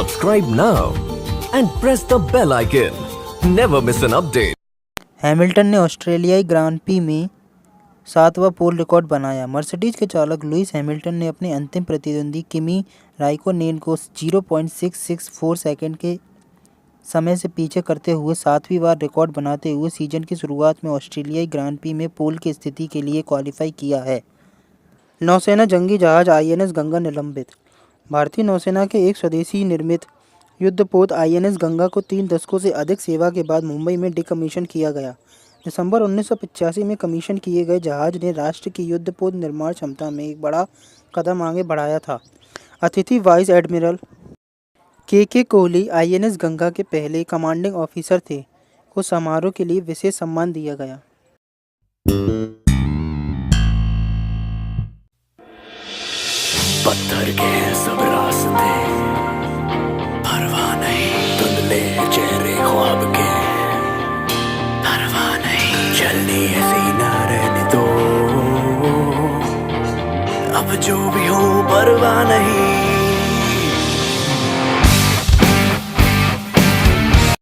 Subscribe now and press the bell icon. Never miss an update. Hamilton ने ऑस्ट्रेलियाई grand pre में 7वां पोल record बनाया। Mercedes के चालक लुइस हैमिल्टन ने अपने अंतिम प्रतिद्वंदी किमी राइकोनेन को 0.664 सेकंड के समय से पीछे करते हुए 7वीं बार रिकॉर्ड बनाते हुए सीजन की शुरुआत में ऑस्ट्रेलियाई ग्रांड प्री में पोल की स्थिति के लिए क्वालिफाई किया है। नौसेना जंगी जहाज आईएनएस गंगा निलंबित। भारतीय नौसेना के एक स्वदेशी निर्मित युद्धपोत आईएनएस गंगा को 3 दशकों से अधिक सेवा के बाद मुंबई में डिकमीशन किया गया। दिसंबर 1985 में कमीशन किए गए जहाज ने राष्ट्र की युद्धपोत निर्माण क्षमता में एक बड़ा कदम आगे बढ़ाया था। अतिथि वाइस एडमिरल के कोहली आईएनएस गंगा के पहले कमांडिंग ऑफिसर थे को समारोह के लिए विशेष सम्मान दिया गया। पत्थर के सब रास्ते परवाह नहीं, धुंधले चेहरे ख्वाब के परवाह नहीं, चलनी है सीना रहने दो, अब जो भी हो परवाह नहीं।